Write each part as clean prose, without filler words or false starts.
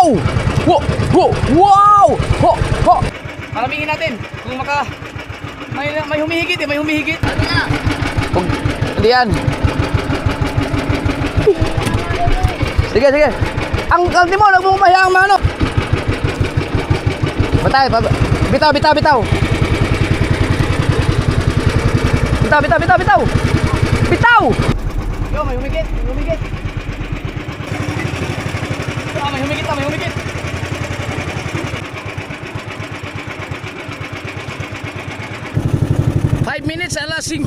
Wow! Wow! Wow! Wow! Ho! Ho! Paramihin natin kung may humihigit may humihigit. Hindi yan. Sige, sige. Ang Timon, huwag mong mahiyang mano. Bitaw. Bitaw. Bitaw. Yo, may humigit. May humigit. 5 minutes, alas 5.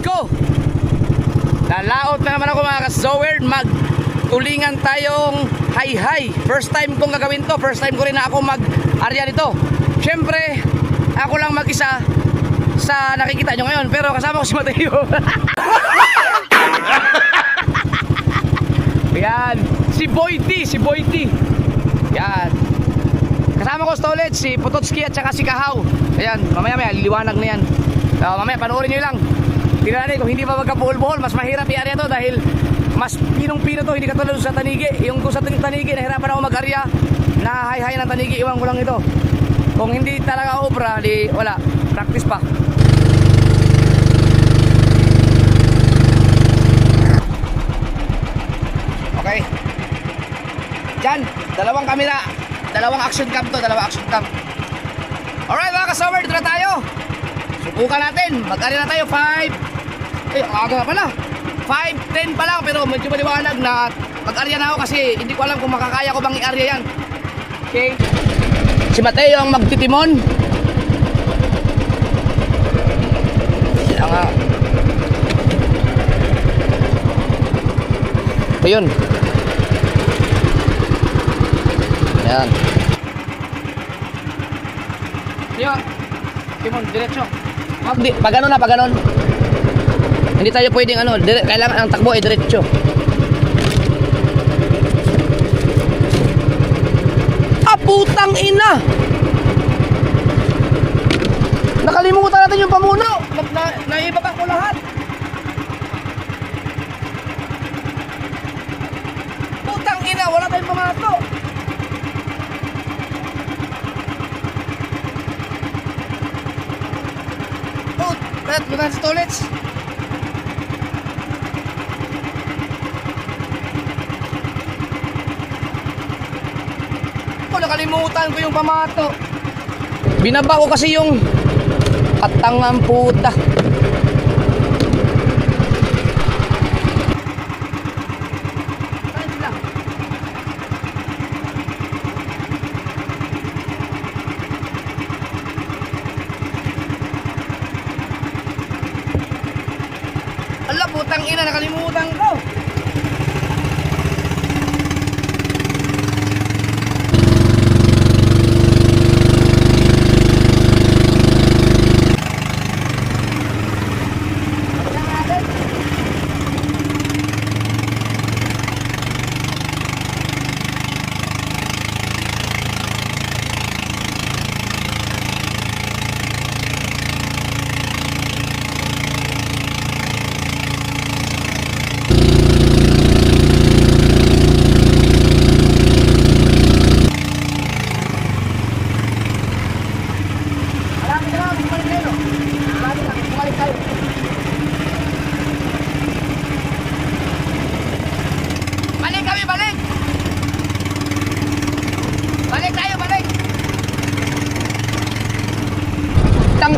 Nalaot na naman ako mga ka-Zowerd. Magtulingan tayong high. First time kong gagawin to. First time ko rin na ako mag-arya nito. Siyempre, ako lang mag-isa sa nakikita nyo ngayon. Pero kasama ko si Mateo. Yan. Si Boyti. Yan. Kasama ko Stolage, si Pototski at saka si Kahaw. Ayan, mamaya liliwanag na yan. Mamaya panoorin nyo lang. Tingnan natin kung hindi pa magkabuhol-buhol. Mas mahirap i-arya to dahil mas pinong-pino to. Hindi katulad sa Tanigi. Yung sa Tanigi, nahirapan ako mag-arya na high ng Tanigi. Iwan ko lang ito. Kung hindi talaga obra, di wala. Practice pa. Okay. Diyan, dalawang kamera. Dalawang action cam to. Alright mga ka-Zowerd, dito na tayo. Subukan natin. Mag-arya na tayo. 5. Ang aga na pala. 5:10 pa lang. Pero medyo maliwanag na mag-arya na ako kasi hindi ko alam kung makakaya ko bang i-arya yan. Okay. Si Mateo ang magtitimon. Kaya nga. Ayun. Yan. Yan. Timon, diretso. Pag ganon. Hindi tayo pwedeng kailangan ang takbo ay diretso. Putang ina! Nakalimutan natin yung pamuno. Naibaba ko lahat. Putang ina, wala tayong pamato. Bukan storage. Nakalimutan ko yung pamato. Binaba ko kasi yung katangang puta. Ala, putang ina, nakalimutan ko.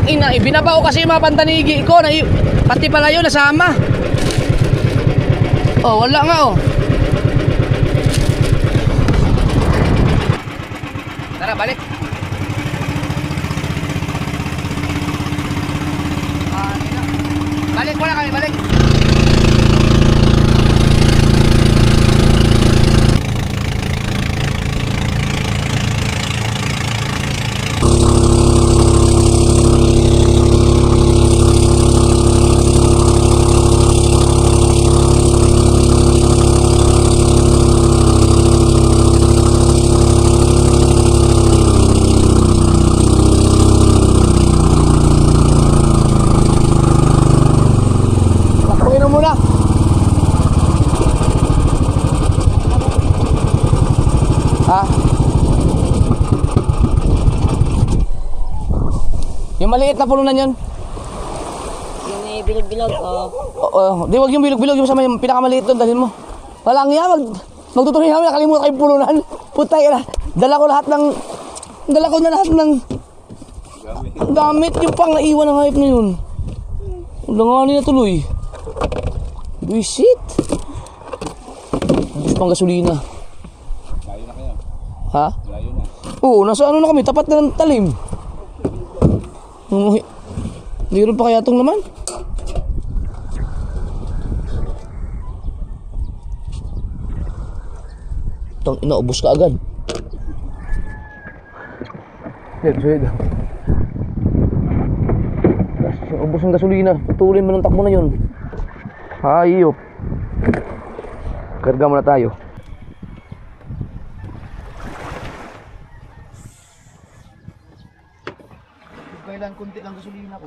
Ina, binaba ko kasi yung mga pantanigi ko na pati pala yun nasama. Oh, wala nga oh. Tara, balik. Balik muna kami, balik. Yung maliit na pulunan yun. Yung may bilog-bilog, oh. Di wag yung bilog-bilog, yung sa may pinakamaliit doon, dalhin mo. Walang nga, magtutuloy namin, nakalimutan kayong pulunan. Puta na. Dala ko na lahat ng gamit, yung pang naiwan ng hayop na yun. Langanin na tuloy. Buisit. Diyos pang gasolina. Layo na kayo. Ha? Layo na. Oo, nasa ano na kami, tapat na ng talim. Mayroon pa kaya itong naman? Itong inaubos ka agad. Sige. Ubos ng gasolina. Patuloy mo ng takbo na yun. Hayop. Karga muna tayo. Kailan kunti lang gasolina ko.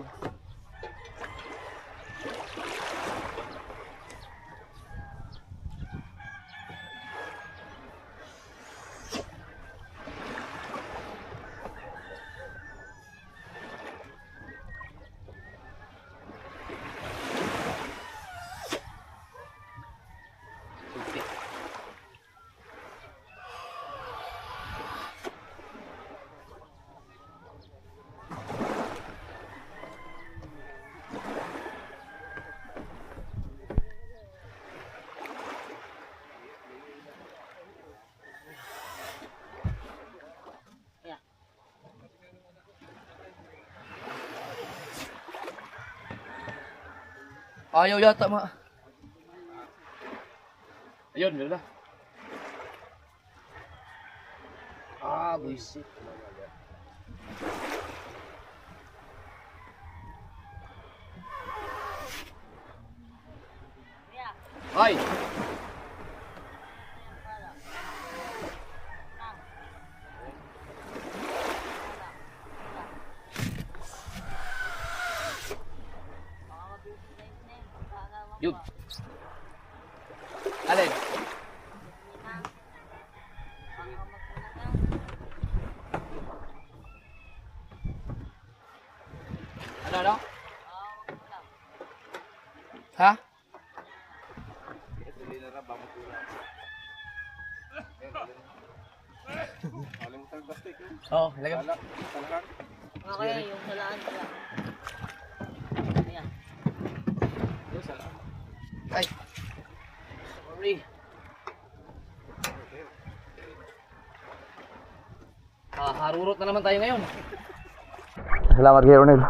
Ayaw yata Ayun, meron na. Buisit. Ay! Yun. Alin? Ano? Ha? Oh, ilagay. Okay, yung salaan pala. Ayan. Ay. Sorry. Harurot na naman tayo ngayon. Salamat kay Ronel.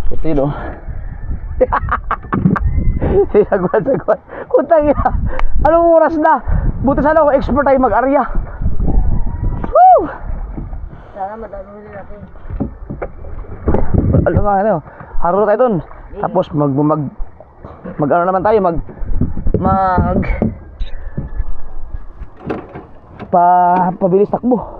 Ito yun, oh. Sagwan. Utang ina. Anong oras na? Buti sana ako expert tayo mag-arya. Woo! Sana madami natin. Alam nga, ano, harurot tayo dun. Tapos mag ano naman tayo, pabilis takbo.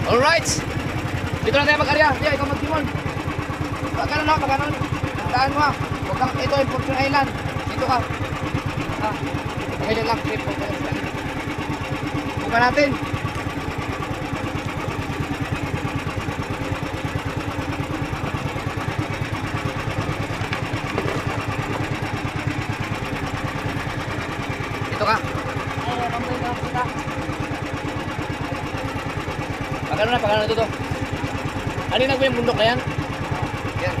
Alright! Dito na tayo mag-arya. Diya, ikaw mag-timon. Pagkano na, pagkano. Daan mo ha. Huwag kang, ito yung Fortune Island. Dito ka. Ngayon lang, trip po. Buka natin. Dito ka. Pagkano na ito to? Ano yung yung bundok na yan? Yan.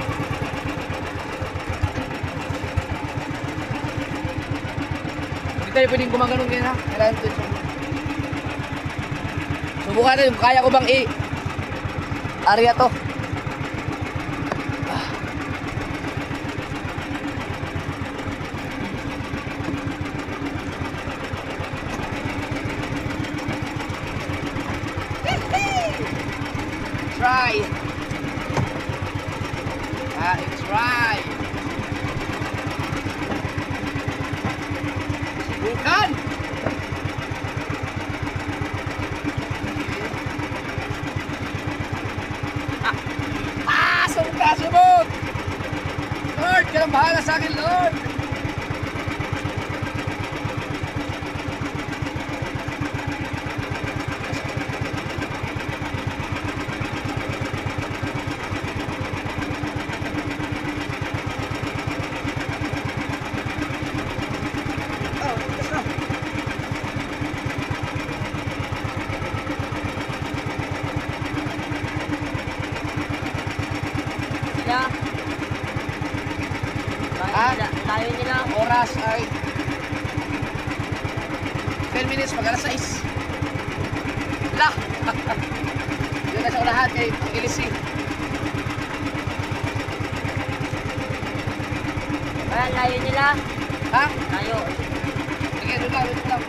kayo pwedeng gumaganon din ha. Kailangan ito. Subukan natin, kaya ko bang area to. Try. Try. Bukan. Subok. Lord, ka lang bahala sa akin, Lord. Sila. Ha? Tayo nila. Oras ay 10 minutes pag alas 6. Lah! Yun na sa unahan kay Ilisi. Ayan, layo nila. Ha? Layo. Sige, doon lang, doon lang.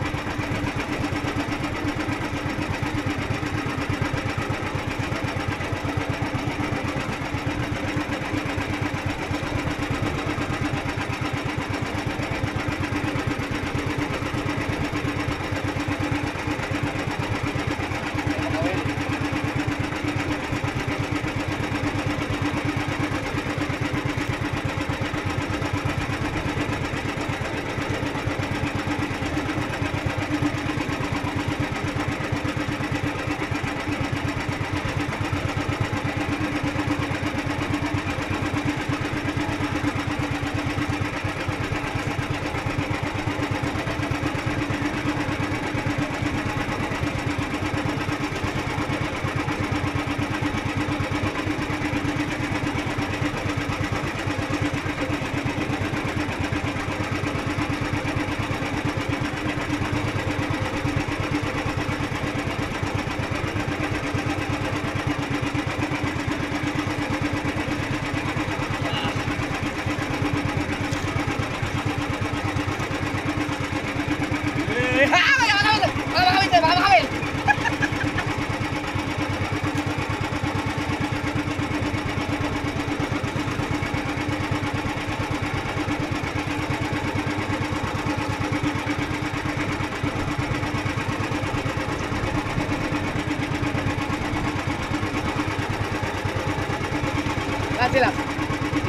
Saan sila?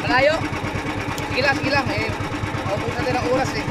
Malayo? Sige lang. Maubos natin ang oras eh.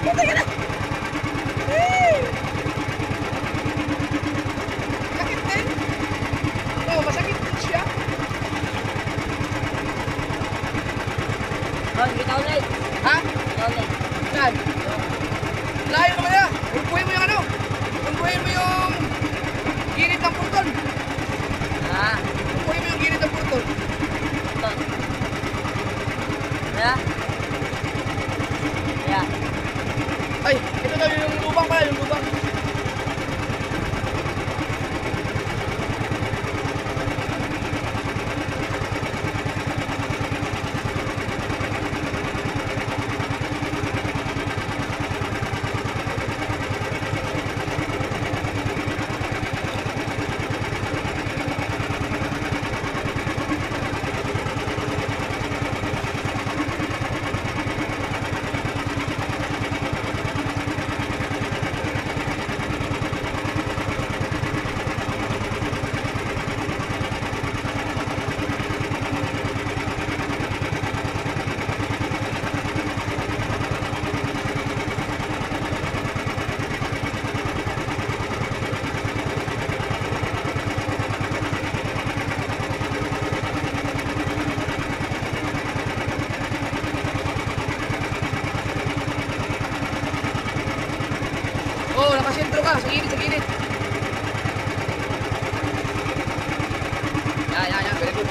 Patay ka na! Eh! Sakit din! Oo, masakit din siya. Ron, kita ulit. Ha? Kita ulit. Yan. Layo naman na. Umpuhin mo yung ano. Umpuhin mo yung ginit ng purton. Ah, Umpuhin mo yung ginit ng purton. ito. Ya. Ya. Ay, ito daw yung lubang pala, yung lubang. Oo, nakasentro ka. Sa gilid, sa gilid. Yan. Very good.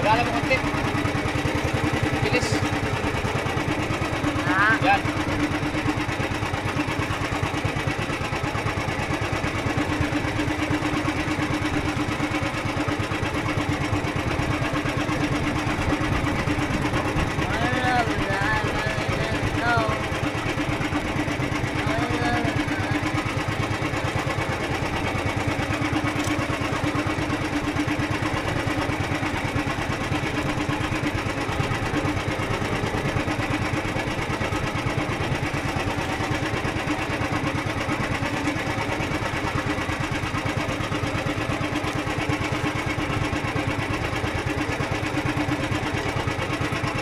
Wala mo konti. Bilis. Ah. Yan.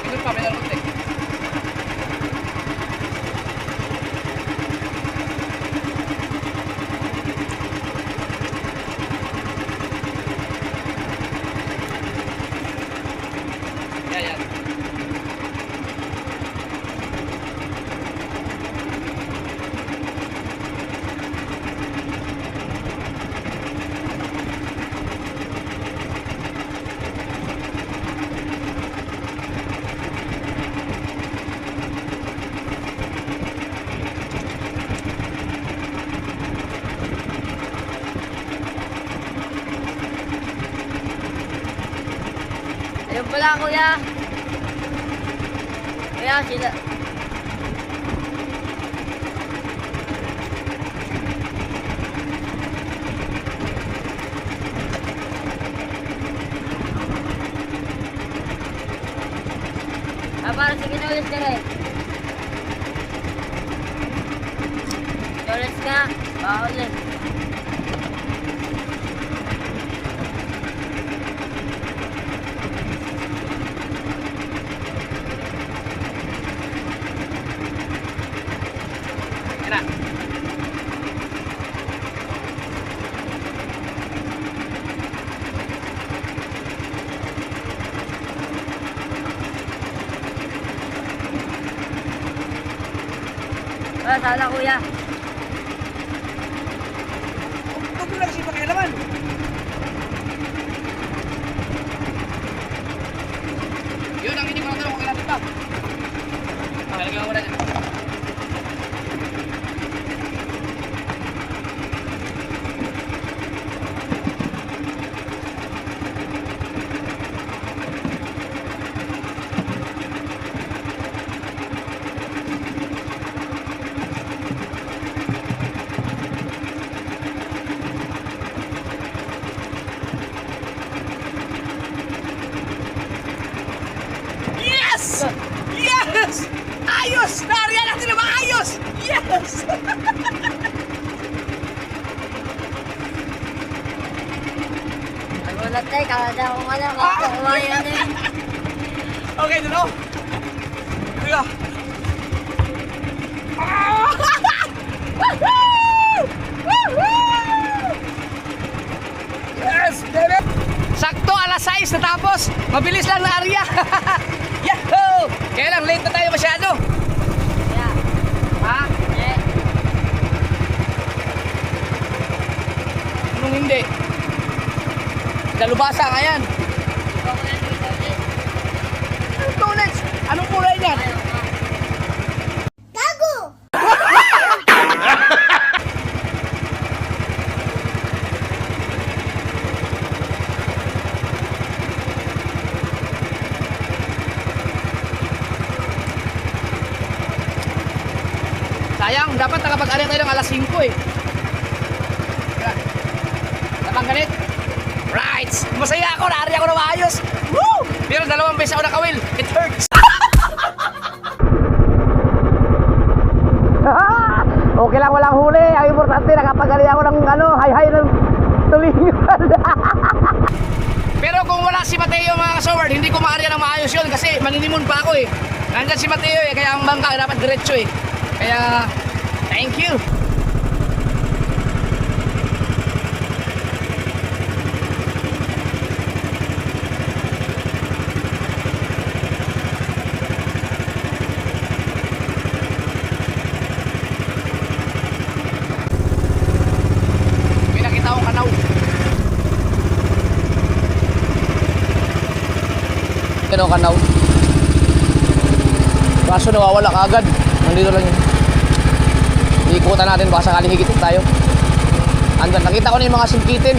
Ikot pa, may konti. Yan, yan. Ayun pala, kuya. Kuya, sila. Parang sige na ulit ka rin. Ulit ka. Ulit. Yan na. Sana kuya. Huwag mo lang kasi pakialaman. Yun ang hindi ko natanong kung kailan pa. Lagyan mo muna dyan. Yes! Yes! Ayos! Nariyan natin na maayos! Yes! Nagulat tayo, kada akong alam. Kumain na eh. Okay, dulo. Tiga. Ah! Woohoo! Woohoo! Yes, baby! Sakto, alas 6 natapos. Mabilis lang na area. Yahoo! Kaya lang, late na tayo masyado. Kuya. Ha? Eh. Anong hindi? Dalubasa nga yan. Ikaw kuya, dito ulit. Anong tulis? Anong kulay niyan? Ayaw ka. Sayang, dapat nakapag-ari tayo ng alas 5 eh. Napang ganit. Right! Masaya ako, naari ako na maayos. Woo! Pero 2 beses ako nakawil. It hurts. Okay lang, walang huli. Ang importante, nakapag-ari ako ng hay-hay ng tulingan. Pero kung wala si Mateo mga kasoward, hindi ko maari ng maayos yun kasi maninimon pa ako eh. Nandyan si Mateo eh, kaya ang bangka dapat diretso eh. Kaya, thank you. May nakita akong kanaw. Yan o, kanaw. Kaso nawawala kaagad. Nandito lang yun. Ikutan natin, baka sakaling higitin tayo. Andyan, nakita ko na yung mga singkitin.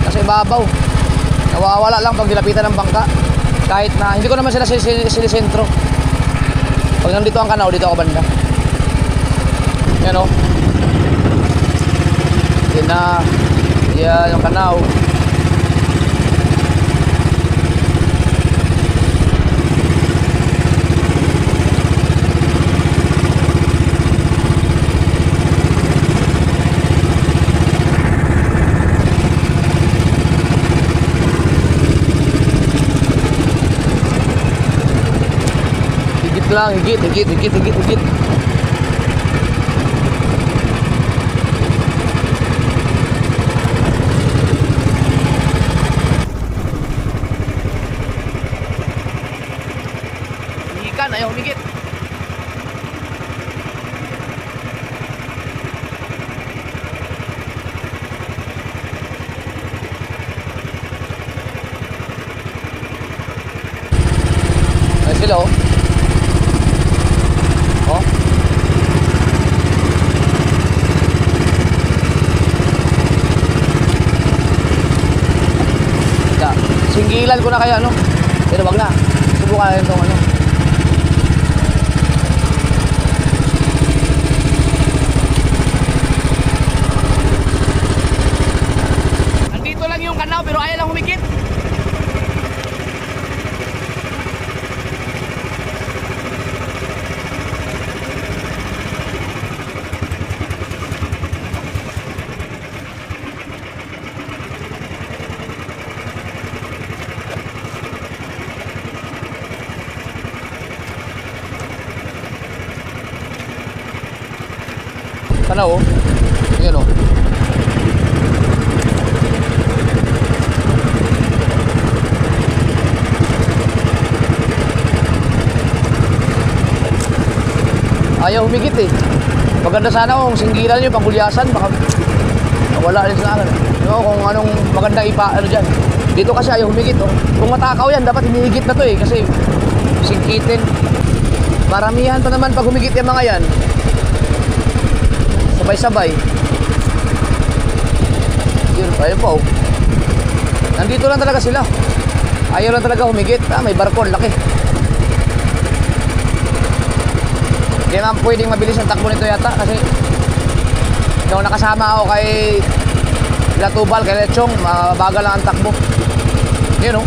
Nasa ibabaw. Nawawala lang pag nilapitan ng bangka. Kahit na, hindi ko naman sila sinisentro. Pag nandito ang kanaw, dito ako banda. Yan o. Yan na. Yan yung kanaw. Higit lang, higit. Ikan, ayaw humigit. Ay sila oh. Oh. Ya, singgilan ko na kaya no. Pero wag na. Subukan natin tong ano. Andito lang yung kanaw pero ayaw lang humigit. Sana oh. Ayan oh. Ayaw humigit eh. Maganda sana kung singgilan nyo, panggulyasan, baka wala rin sa akin. No, kung anong maganda ano dyan. Dito kasi ayaw humigit oh. Kung matakaw yan, dapat hinihigit na to eh. Kasi singkitin. Maramihan pa naman pag humigit yung mga yan. Sabay-sabay. Yun, ayun po. Nandito lang talaga sila. Ayaw lang talaga humigit. Ah, may barko, laki. Hindi naman pwedeng mabilis ang takbo nito yata kasi nung nakasama ako kay Latubal, kay Lechong, mabagal lang ang takbo. Yun oh.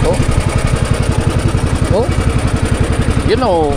Oh. Oh. Yun oh.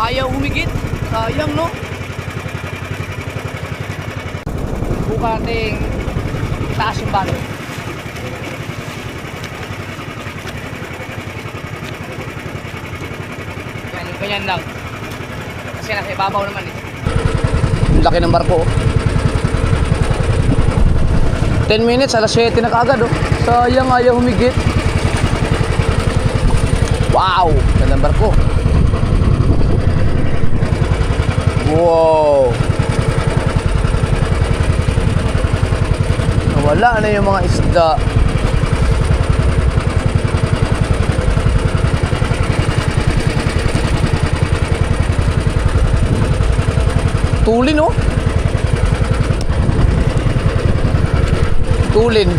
Ayaw humigit. Sayang no. Buka nating taas yung balot. Yan, yung ganyan lang. Kasi nasa ibabaw naman eh. Ang laki ng barko oh. 10 minutes, alas 7 na kaagad oh. Sayang, ayaw humigit. Wow, gandang barko. Wow. Nawala na yung mga isda. Tulin oh. Tulin.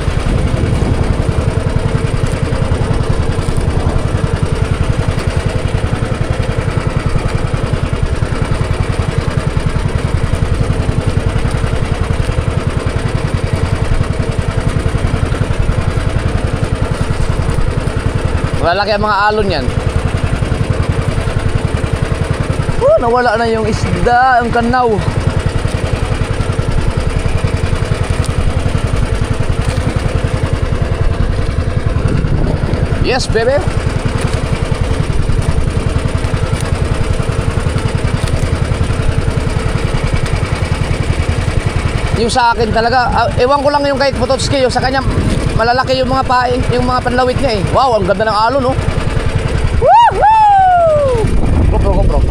Malalaki ang mga alon yan. Nawala na yung isda, ang kanaw. Yes, baby. Yung sa akin talaga, ewan ko lang yung kay Potocki, yung sa kanya malalaki yung mga paing, yung mga panlawit niya eh. Wow, ang ganda ng alon, no? Woohoo! GoPro.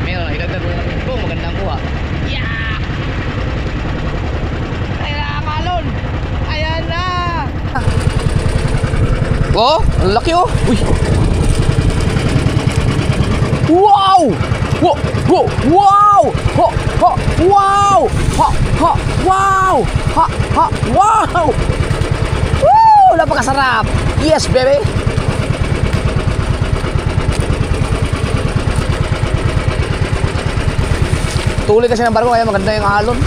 Meron, ilagdag ko lang ito, magandang kuha. Yeah! Ayan na ang alon! Ayan na! Oh, ang laki oh! Uy! Wow! Wow! Wow! Ho! Ho! Wow! Ha! Ha! Wow! Ha! Ha! Wow! Woo! Napakasarap! Yes, baby! Tuloy kasi ng barko kaya maganda yung alon.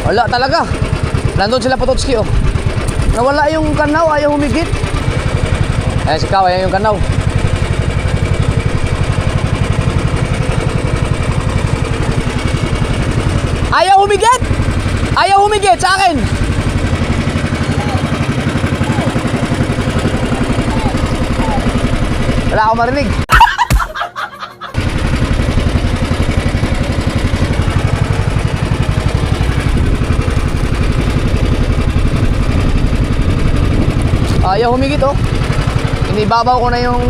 Wala talaga. Nandun sila Potocki oh. Nawala yung kanaw, ayaw humigit. Ayan si Kao, ayan yung kanaw. Ayaw humigit! Ayaw humigit sa akin! Wala akong marinig. Ayaw humigit oh. Inibabaw ko na yung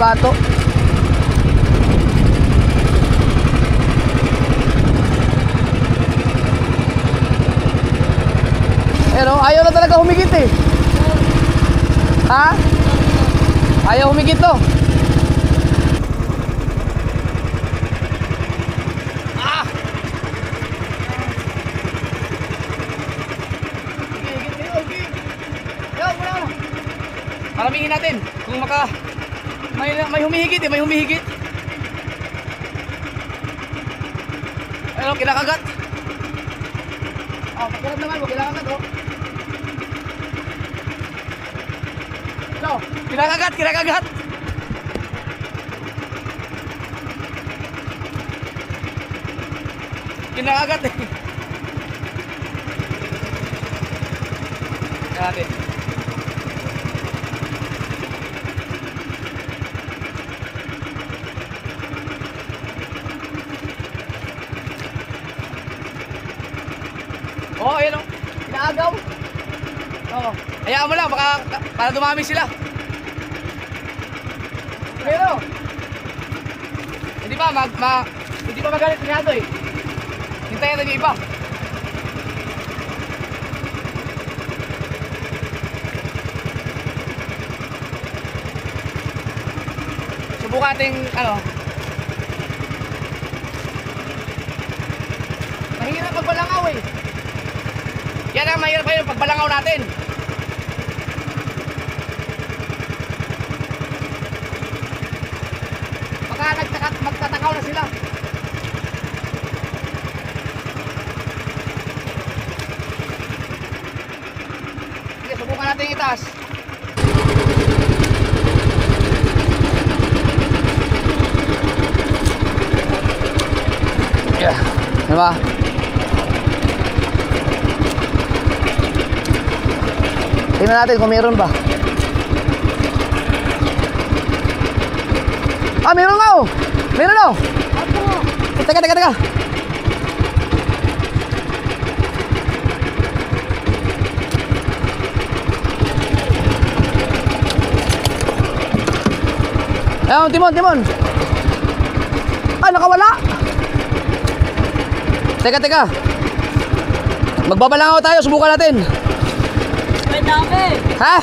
bato. Pero ayaw na talaga humigit eh. Ha? Ayaw humigit to. Ah! Okay. Paramihin natin kung may humihigit eh, may humihigit. Ayun, kinakagat. Oh, pakiram naman mo, kinakagat oh. No, kinakagat. Kinakagat eh. Natin. Oh, ayun oh. Inaagaw. Oh, hayaan mo lang para dumami sila. Pero hindi pa hindi pa magalit niya eh. Hintayin natin yung iba. Subukan natin mahirap pagbalangaw eh. Yan ang mahirap yung pagbalangaw natin. Baka magtatakaw na sila. Sige, subukan natin itaas. Yeah. Diba? Tingnan natin kung meron ba. Ah, meron nga oh. Meron oh. Teka. Ayun, Timon. Ah, nakawala. Teka. Magbabalangaw tayo, subukan natin. May dami. Ha?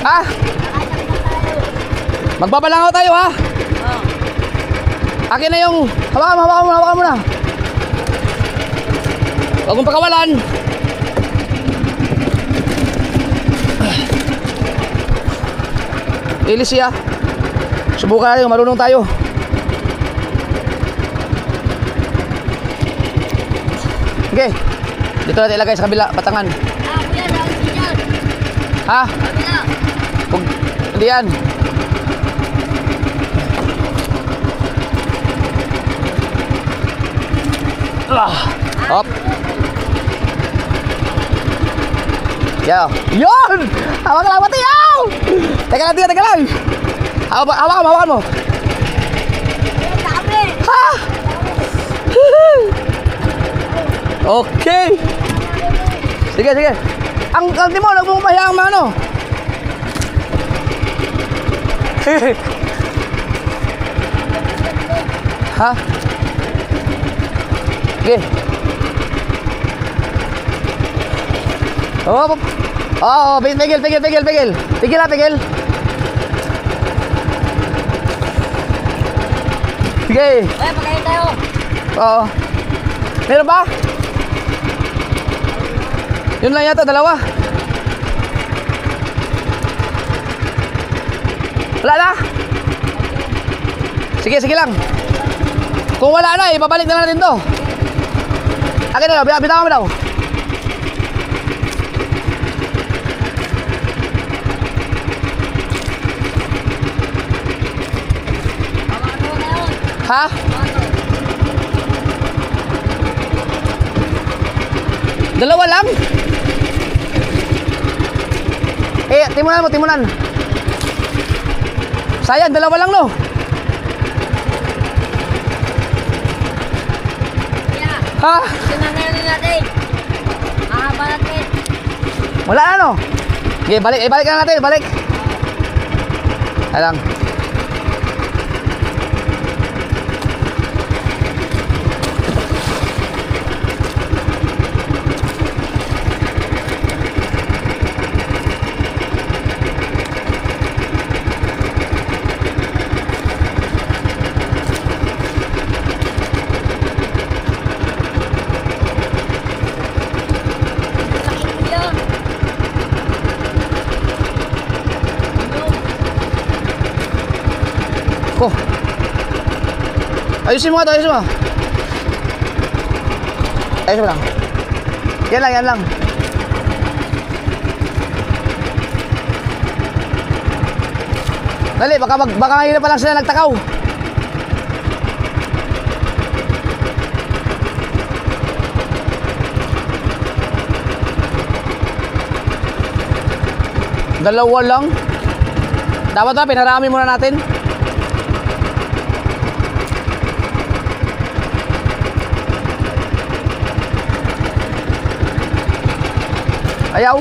Ha? Magbabalangaw tayo ha? Oh. Akin na yung hawakan mo na. Huwag mong pakawalan. Ilis siya. Subukan tayo, marunong tayo. Okay. Dito natin ilagay sa kabila, patangan. Kuya, dami dyan. Ha? Kabila. Hindi yan. Hop. Yo. Yun! Hawak lang, pati yaw! Teka lang. Hawakan mo. Dami. Ha? Okay. Sige. Ang kalti mo, nagmumaya ang mano. Ha? Sige. Pigil. Pigil. Sige. Pagkain tayo. Oo. Meron ba? Yun lang yata, dalawa. Wala na? Sige lang. Kung wala na, ibabalik na natin to. Akin na, bitawan mo daw. Ano na yun? Ha? Dalawa lang? Timunan. Sayang, dalawa lang, no? Yeah. Ha? Sinangayon natin. Mahaba natin. Wala na, no? Okay, balik na natin, balik. Alang. Ko. Ayusin mo. Ayusin mo lang. Yan lang. Dali, baka ngayon pa lang sila nagtakaw. Dalawa lang. Dapat na, pinarami muna natin. Ayaw.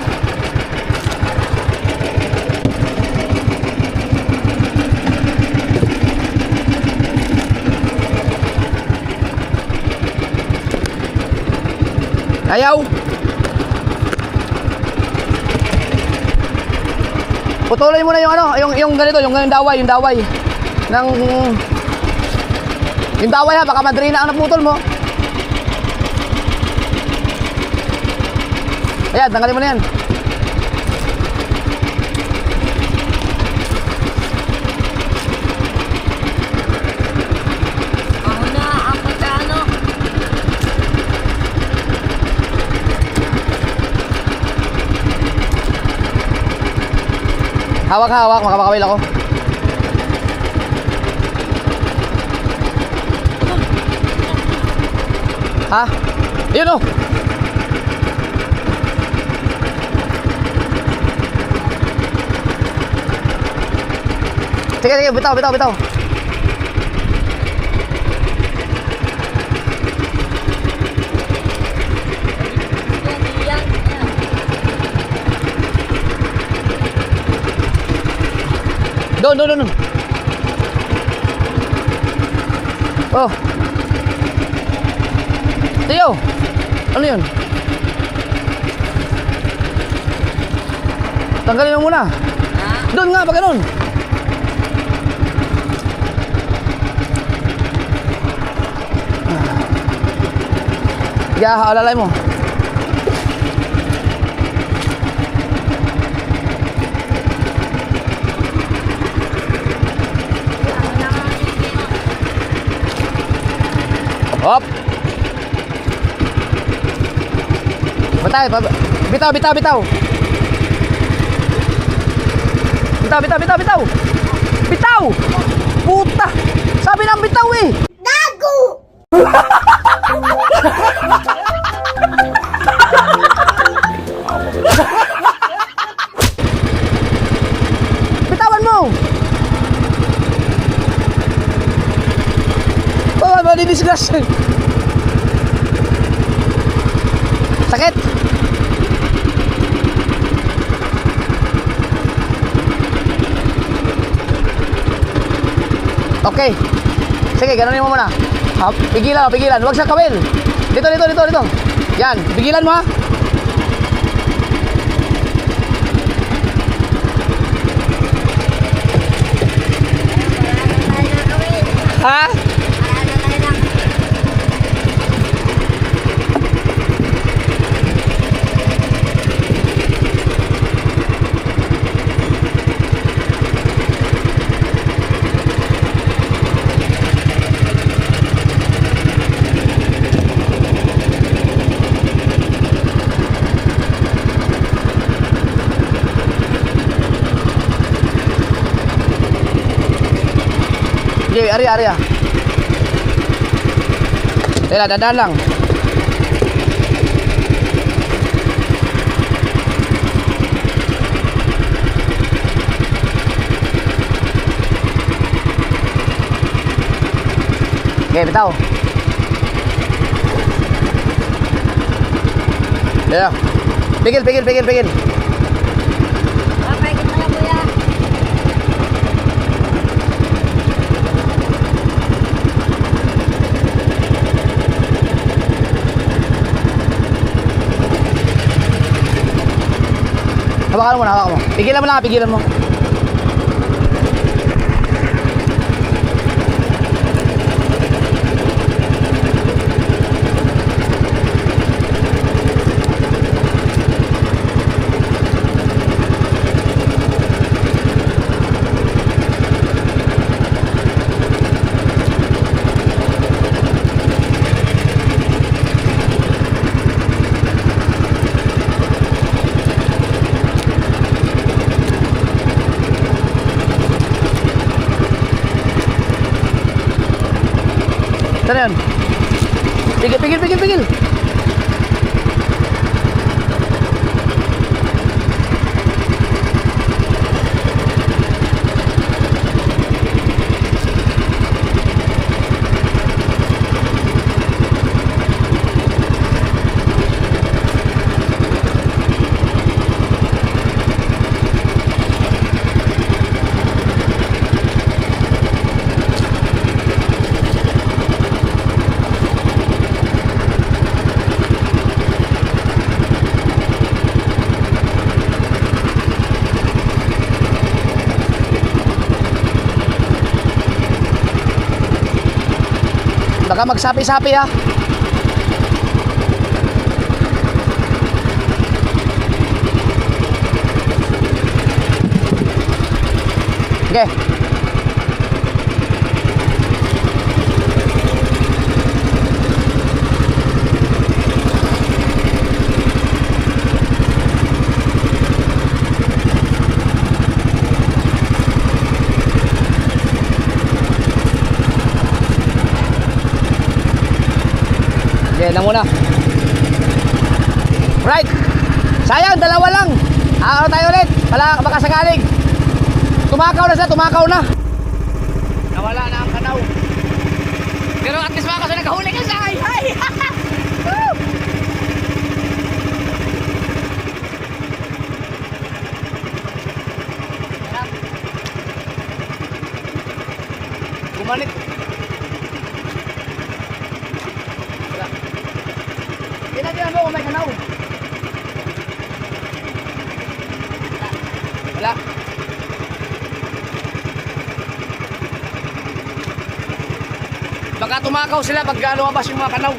Putulin mo na yung ganito, yung daway ng yung daway ha, baka madrina ang naputol mo. Ayan, tanggalin mo na yan. Ako na ang pagkaano. Hawak, makakawil ako. Ha? Yun o. Sige, bitaw. Yan. Doon. Oh. Tiyo. Ano yun? Tanggalin mo muna. Doon nga, pag ganun. Alalay mo. Hop. Bitaw. Bitaw. Puta. Sabi ng bitaw eh. Gago! Okay. Sige, ganonin mo muna. Pigilan, pigilan. Huwag sa kawil. Dito. Yan, pigilan mo ha. Ha? Okay, ari. Tela, dadan lang. Okay, bitaw. Ya. Pigil. Apa yang kita kuya? Hawakan mo. Pigilan mo. Sana yun. Pigil. Baka magsapi-sapi ha. Okay. Okay na muna. Right. Sayang, dalawa lang. Ano tayo ulit? Baka sakaling. Tumakaw na. Nawala na ang kanaw. Pero at least mga kasi nakahuli ka sa ay. Woo! Gumanit. Kailan mo kung may kanaw? Wala. Baka tumakaw sila pag lumabas yung mga kanaw.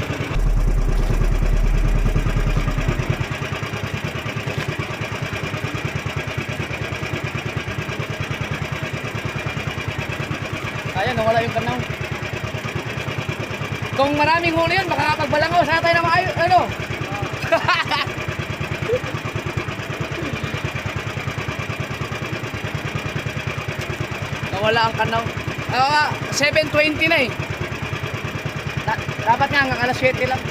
Ayan, nawala yung kanaw. Kung maraming huli yun, baka pagbalangaw, sana tayo na maayo, ano? Nawala ang kanaw. 7:20 na eh. Dapat nga hanggang alas 7 lang.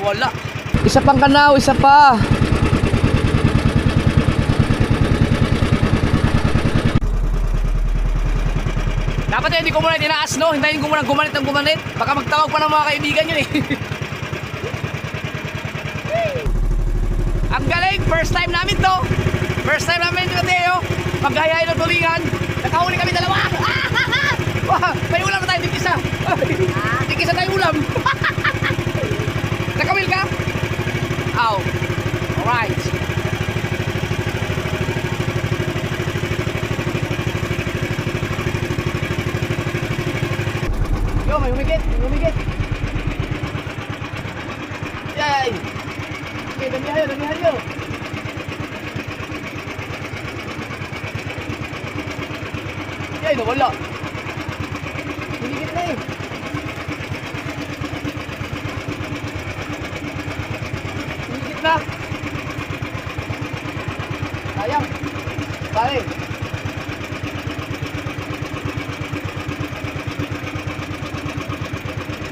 Wala. Isa pang kanaw, isa pa. Dapat hindi ko muna tinaas, no? Hintayin ko muna gumanit ng gumanit. Baka magtawag pa ng mga kaibigan yun eh. Ang galing! First time namin to! First time namin dito tayo! Maghayain ng tulingan. Nakahuli kami dalawa! Wah, may ulam na tayo, tigisa! Tigisa tayo ulam! Nakamil ka? Ow! Alright! Yo, may humigit! May humigit! Yay! Okay, damihan nyo, damihan nyo! Yay, nawala! Humigit na eh! Humigit na! Sayang! Pare!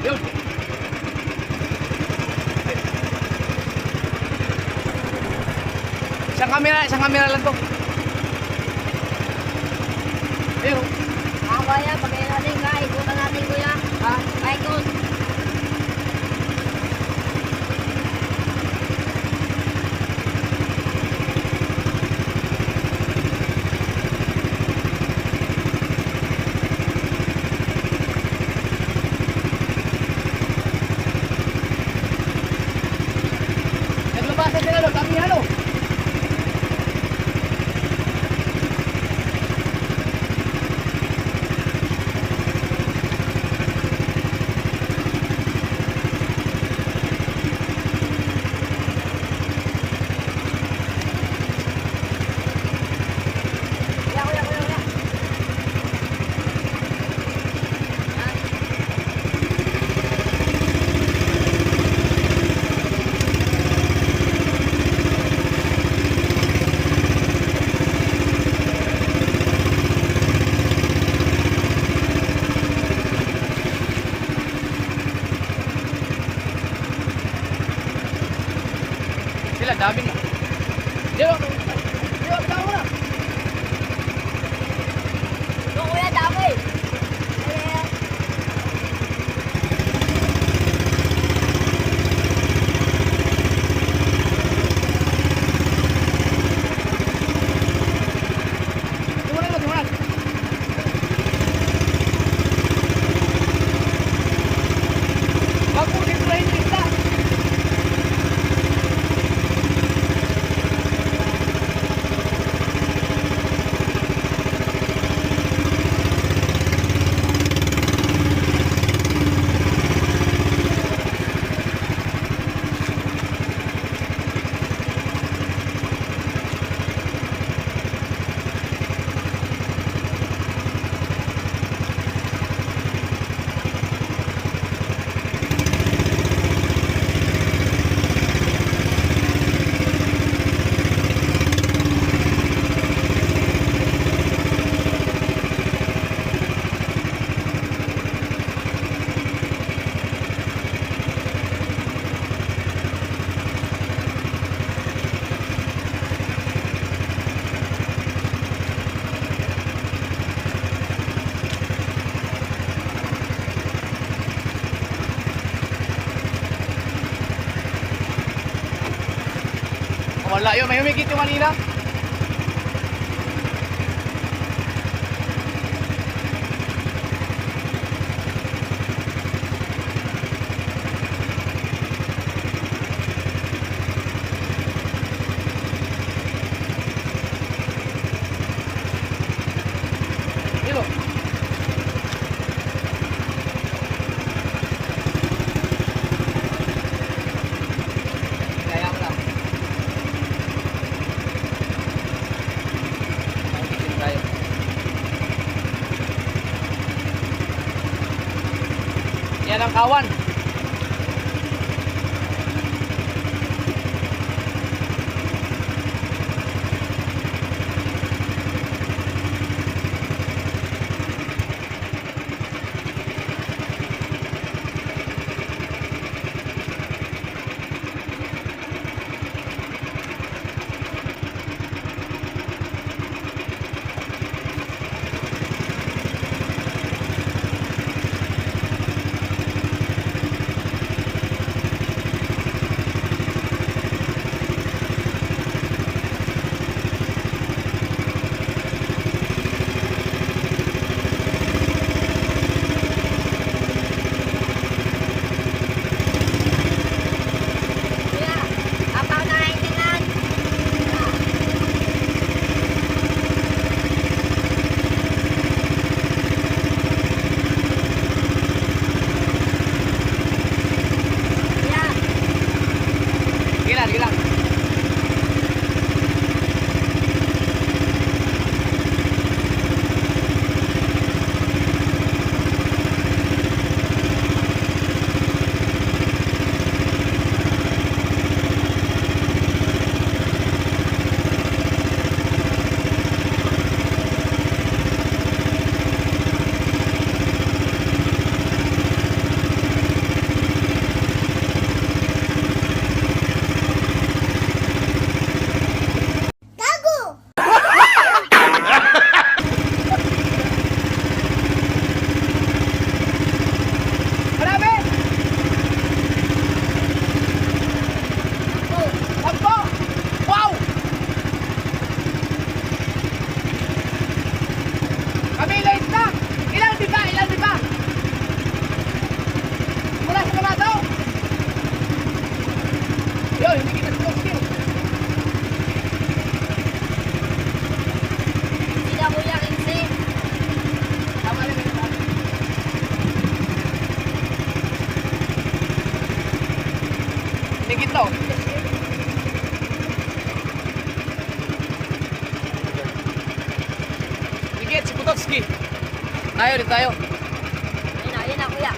Yun! Isang kamera lang to. Ayun. Kaya, pagkain natin ka, ikutan natin kuya. Ha? Paikot. Naglabasan sila doon, kami ano? Kuya, kuya, kuya, kuya. Sila, dami na. Yo! Yo, tama mo na! Ito kuya, dami. Eh, Tumunan mo, tumunan! Wag mo librahin kita! Wala yun, may humigit yung kanina. Dito. Kaya mo lang. Tayo. Yan ang kawan. Ayun, hindi kita tulog. Hindi na kuya, 15. Tama lang ito. Higit to. Higit, si Putotski. Tayo, dito tayo. Ayun na kuya.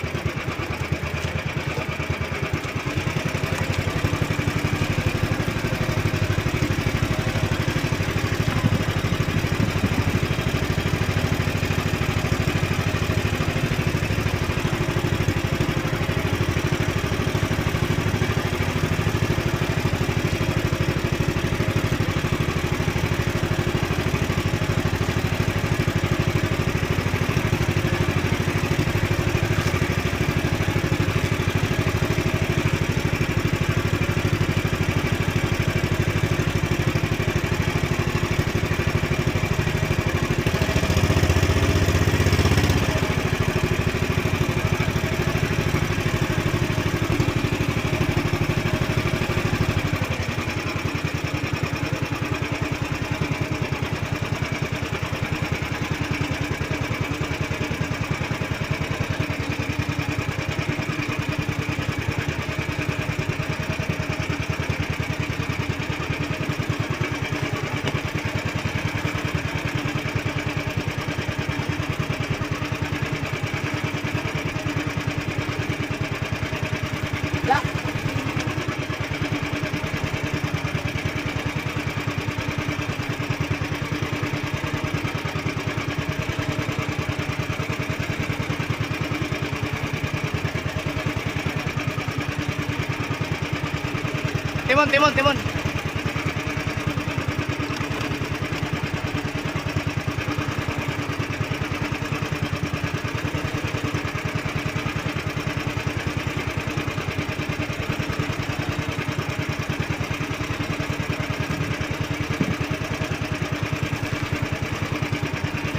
Timon, timon, timon.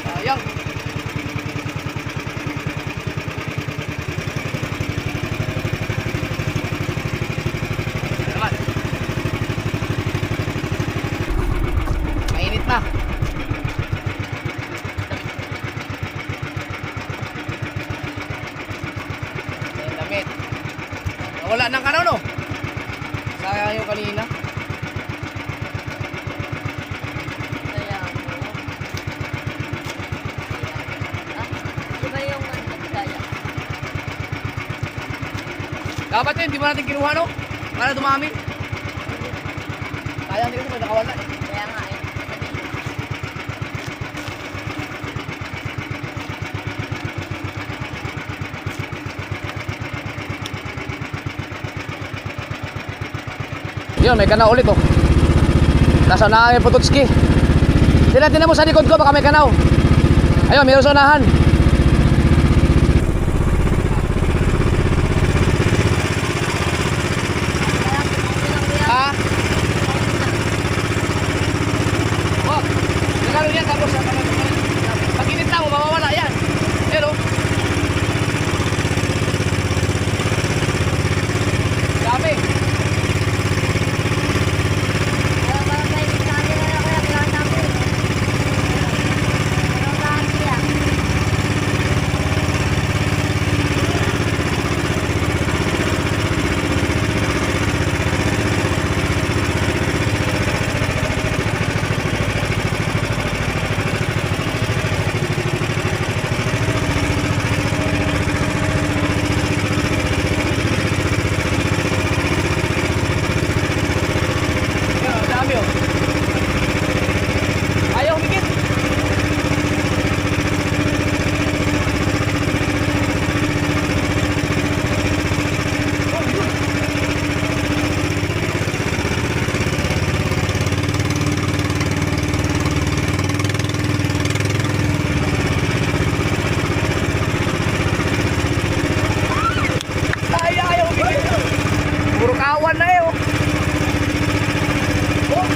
Sayang. Naman. Mainit na. Ayan, damit. Wala nang ano no? Sayang yung kanina. Kaya ako. Di ba yung kaya? Dapat yun, di ba natin kinuha no? Para dumami. Sayang din kasi may nakawala. Kaya nga eh. Yun, may kanaw ulit oh. Nasa unahan yung Putotski. Tinan mo sa likod ko, baka may kanaw. Ayun, meron sa unahan. Ha? Oh, nagano yan tapos pag inita mo, mawawala yan. Pero dami. Dami oh. Ayaw humigit. Ayaw humigit. Puro kawan na eh oh. Oh.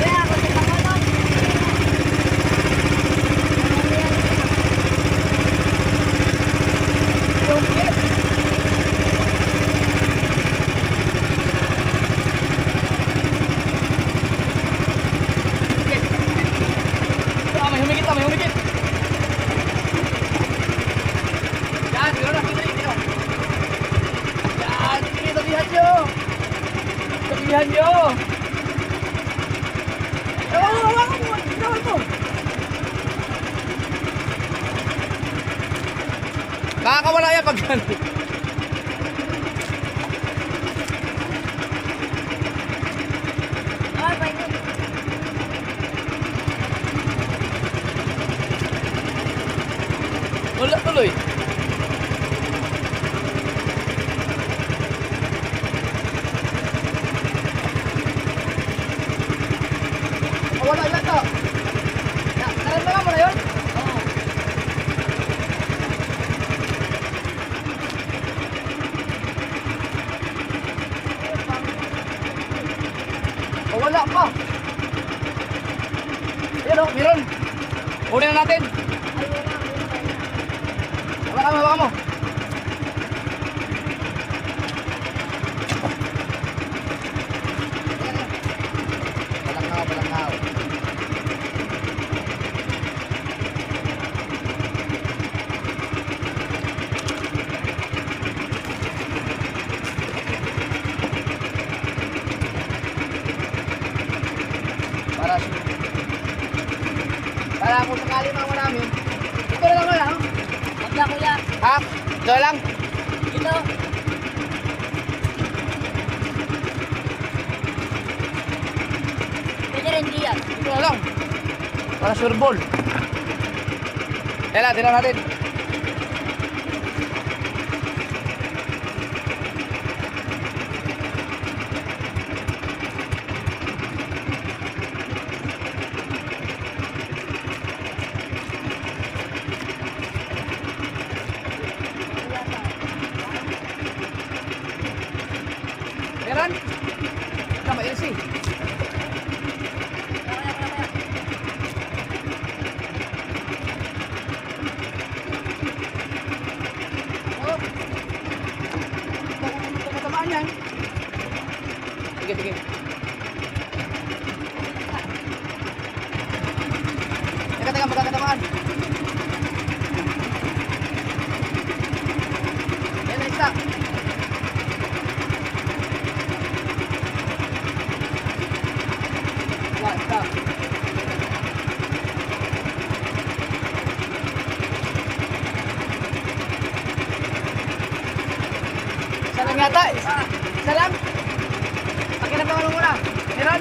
Kuya, ako sa pangalong. Nakakawala yan pag Ah, pwede. Wala tuloy. Oh, wala yan to. Naramdaman mo na yun? Oo. O wala pa. Ayan o, meron. Kunin na natin. Hawakan mo. Balanghaw. Para kung sakali mga namin, ito na lang wala. Wag na, kuya. Ha? Ito lang. Ito. Pwede rin diyan. Ito na lang. Para sure ball. Kaya tingnan natin. Meron? Tama, LC. Oh. Tatamaan yan. Sige. Teka, magkakatamaan. Yan na isa. Stop. Isa lang yata. Isa lang. Pakinabang mo muna. Meron?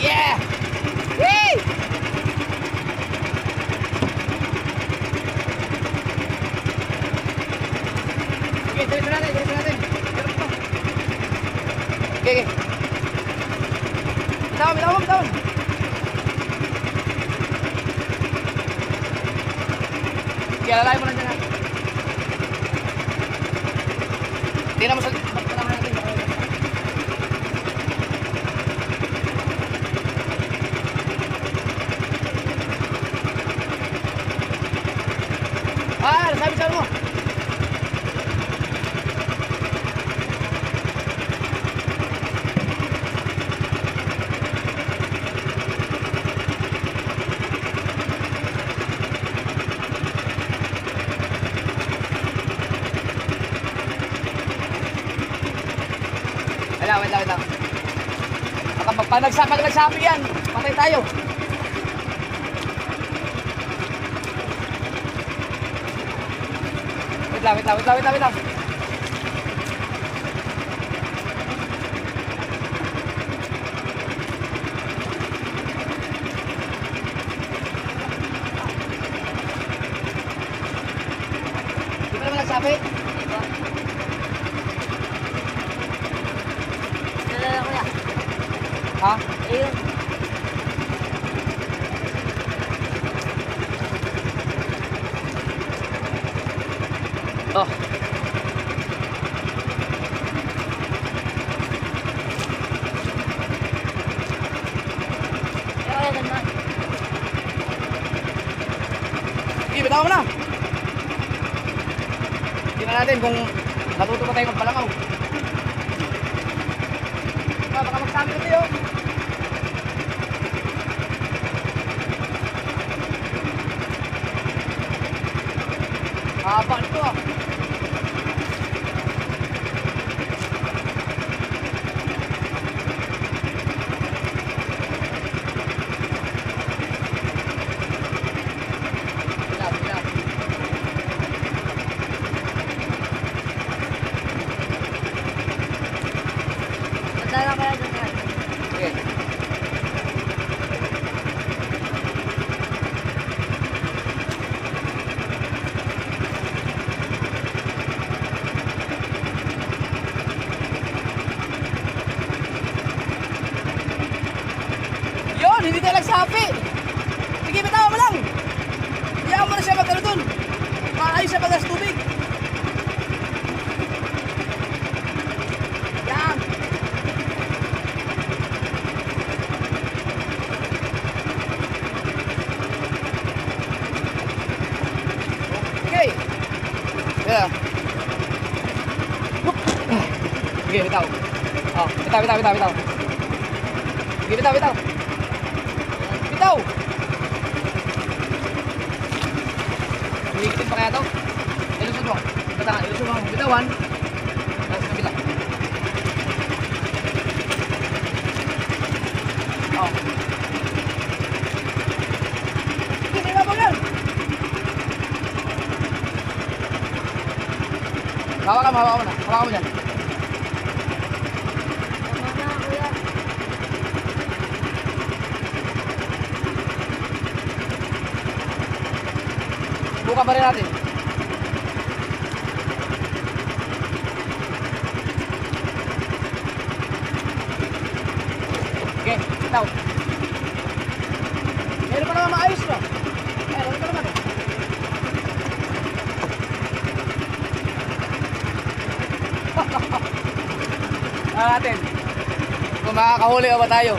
Yeah! Whee! Okay, tuloy natin. Meron pa. Okay. Bitawan. Sige, lalay mo na dyan ha. Tingnan mo sa... Pagpalaman natin. Sabi mo. Wait lang. Pag nagsabi yan, patay tayo. Wait lang. Di ba naman nagsabi? Nalala, kuya. Ha? Ayun. Oh. Kaya naman. Sige, bitaw mo na. Tingnan natin kung natuto pa tayo magpalangaw. Baka magsabi na tayo. Haba ito ah. Oh, bitaw, bitaw, bitaw, bitaw. Sige, bitaw, bitaw. Bitaw! Higit pa kaya to? Ilusot mo. Batangan, ilusot mo. Bitawan. Tapos kabila. Oh. Hindi na mo yan. Hawakan mo na. Hawakan mo dyan. Tama na, kuya. Buka pa rin natin. Okay, bitaw. Meron pa naman maayos, no? Meron pa naman. Natin. Kung makakahuli o ba tayo?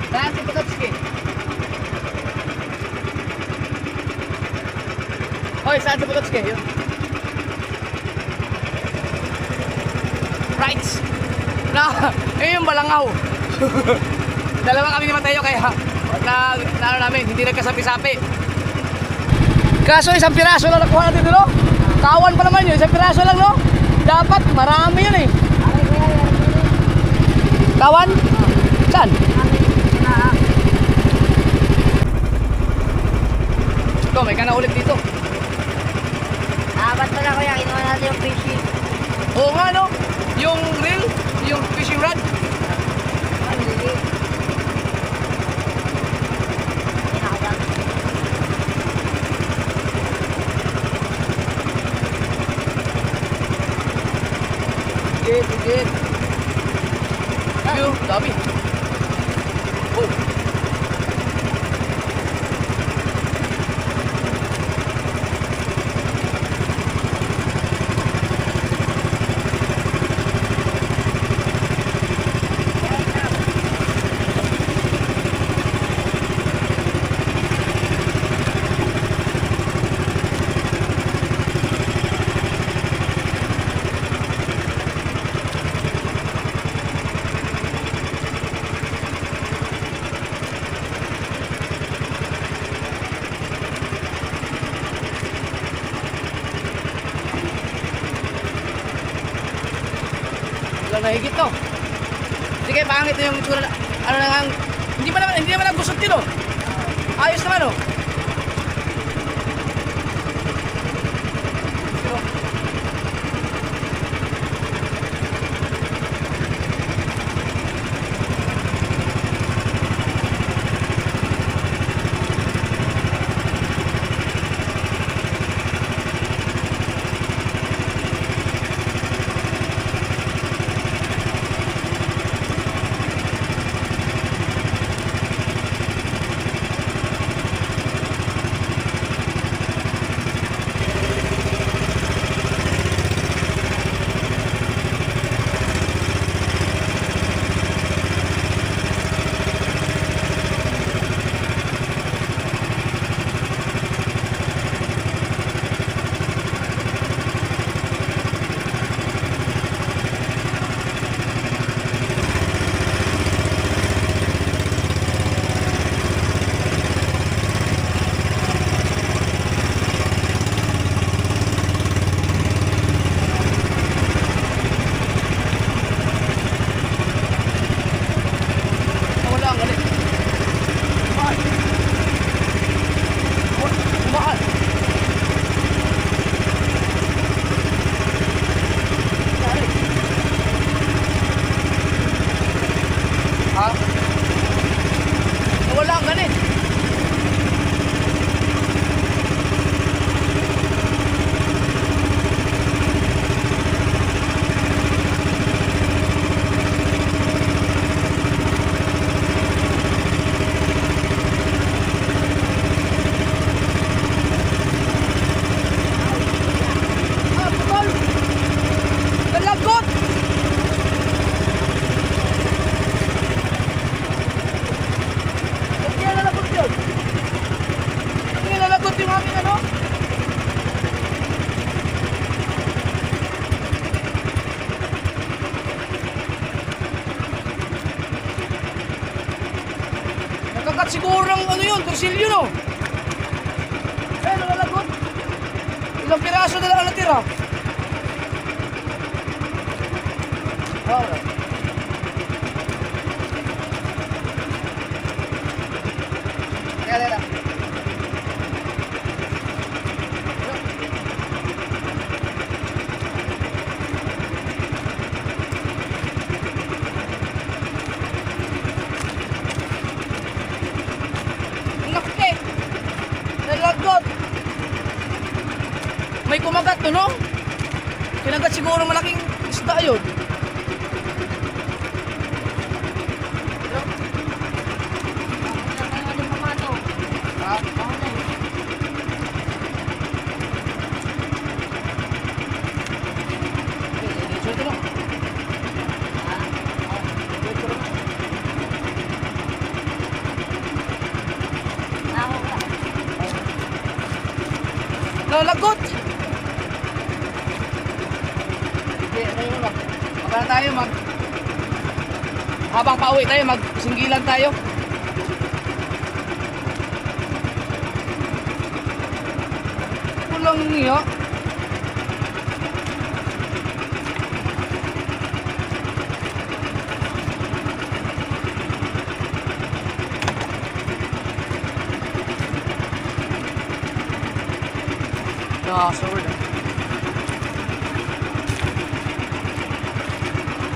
Saan si Pototski? Hoy, saan si Pototski? Yun. Right. Yun yung balangaw. Dalawa kami ni Mateo kaya ano namin, hindi nagkasapi-sapi. Kaso isang piraso lang nakuha natin no? Kawan pa naman yun, isang piraso lang no? Dapat marami yun eh. Ay, kuya, yan. Kawan? Saan? Ito, may kana ulit dito. Apat pala, kuya. Kinuha natin yung fishing. Oo nga no, yung reel, yung fishing rod. Ay, hindi. Hindi na kaya. Higit. Yung dami. Oh. Wala na higit to. Sige, pangit na yung itsura na. Ano na nga, hindi naman nagusot din oh. Ayos naman oh. Pero, Nakagat siguro ng ano yun, torsilyo no. Eh, nalalagot. Ilang piraso na lang natira. Alright. Teka. Nakti! Nalagot! May kumagat to, no? Kinagat siguro malaking isda yun. Nalagot! Hindi, ano yun lang. Magkana tayo, habang pauwi tayo, magsinggilan tayo. Kulang niya. Sword.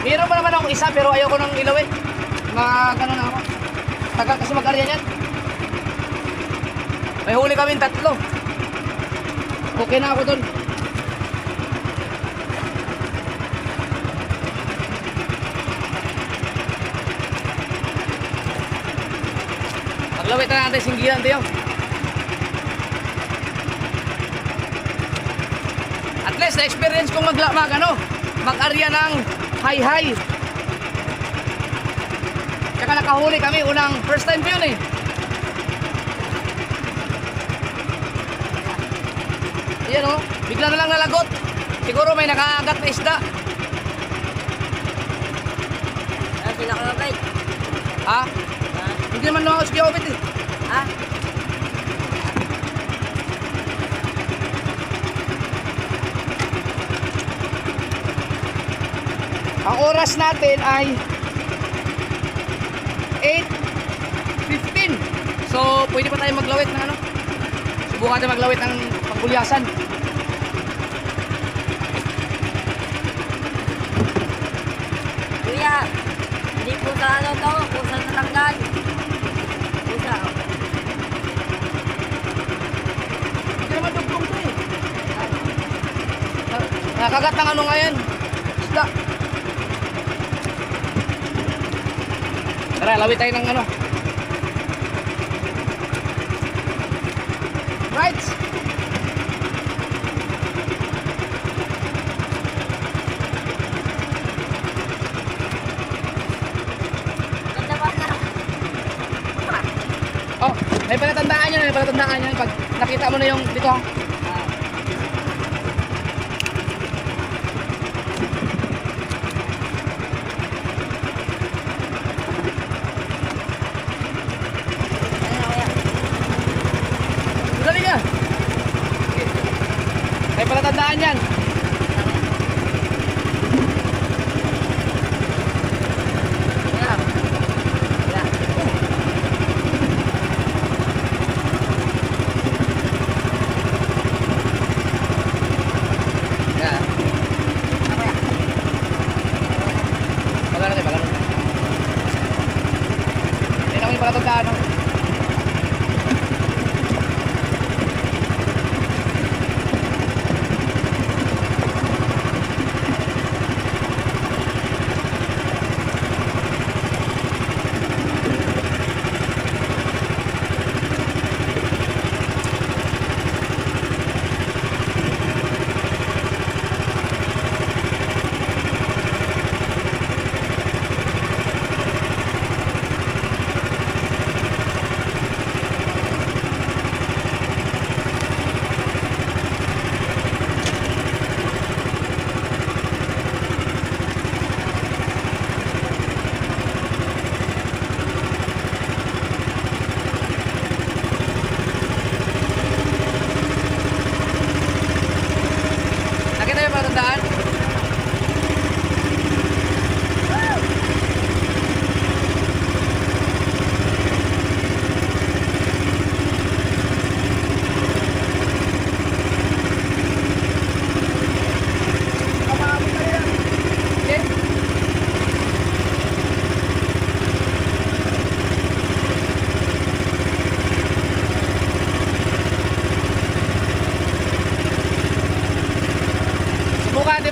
Meron pa naman akong isa pero ayoko nang ilawin. Gano'n na ako. Tagal kasi mag-arya niyan. May huli kami 3. Okay na ako dun. Maglawit na natin singgilan tayo. At least na-experience kong mag-arya ng high. Tsaka nakahuli kami, first time ko yun eh. Ayan o, bigla na lang nalagot. Siguro may nakaagat na isda. Ano sila kakabait? Ha? Hindi naman ako si Kiobit eh. Ha? Ang oras natin ay 8:15. So, pwede pa tayo maglawit ng ano? Subukan natin maglawit ng pangkulyasan. Kuya, hindi po sa ano to, pusa sa tanggal. Pusa. Hindi naman dugtong to eh. Nakagat ng ano ngayon? Isda. Tara, lawit tayo ng ano. Right. Ganda ba na? Oh, may palatandaan yan. Pag nakita mo na yung dito ha. Dali nga. May palatandaan yan. Palatandaan.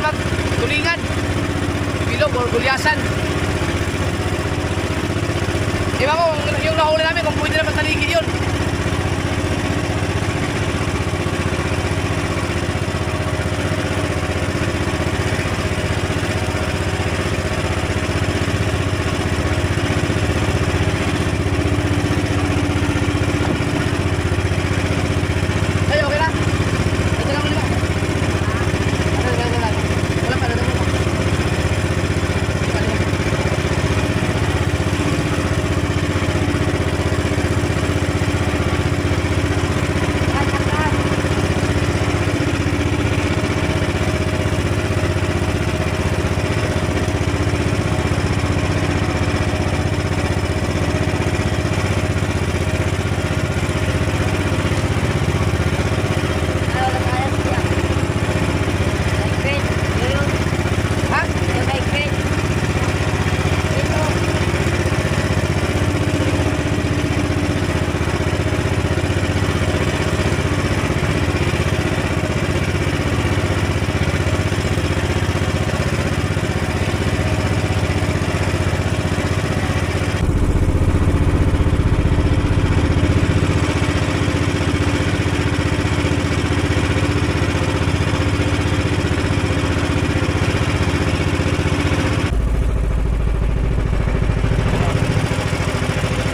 yun tulingan. Bilog or gulyasan. Iba ko, yung nahuli namin kung pwede naman taligi yun. Ay, okay na. Ito lang ulit. Wala pa, wala pa. Ha?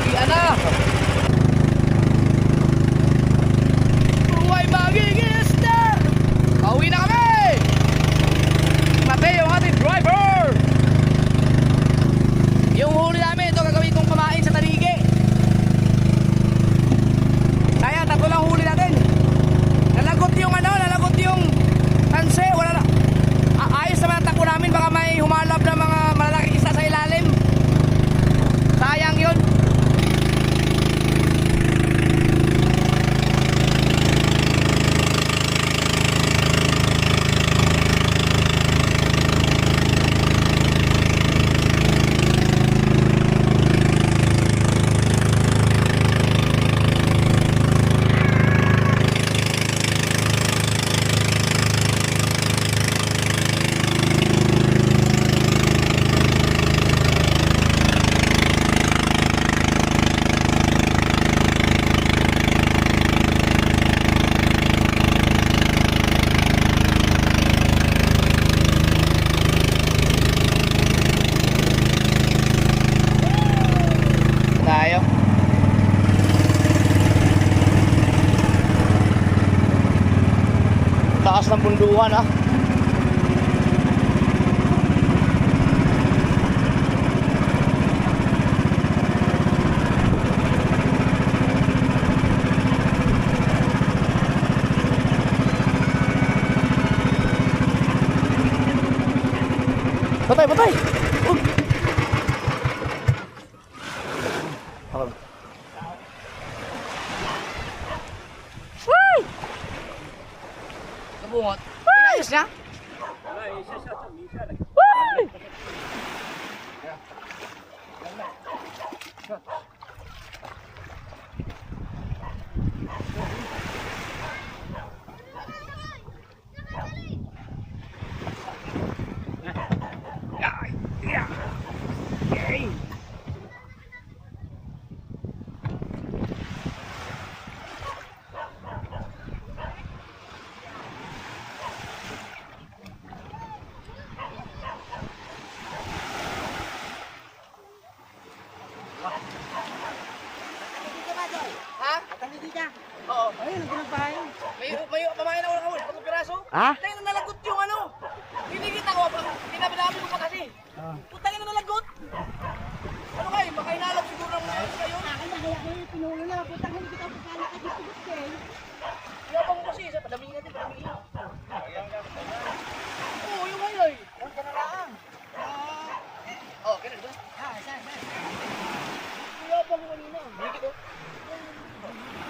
Iyan na! Buhay magigista! Pauwi na kami! Mateo ang ating driver! Yung huli namin, ito gagawin kong pamain sa taligi. Kaya tatlo lang huli natin. Nalagot yung tanse. Wala na. Ayos naman ang takbo namin. Baka may humalap na mga malalaking isa sa ilalim. Sayang yun. Tayo. Taas ng bunduhan ah. Patay, patay. Kabungot. Inayos niya? Ha? Oo. Ayun, nagpapahayang. May pamain ako ng kamul. Pagong piraso. Ha? Tayo na nalagot yung ano. Pinikita ko. Pinabinabi ko pa kasi. Putang na nalagot. Ano kayo? Baka inalap siguro ng mga kayo. Akin na kaya kayo pinulo na. Putang hindi kita pagkala ka dito gusto eh. Kaya mo kasi. Sa padaming natin. Padaming. Oo, yung ngayon. Huwag ka na lang. Oo, ganun ba? Saan? Kaya pa ko kanina. Higit ko.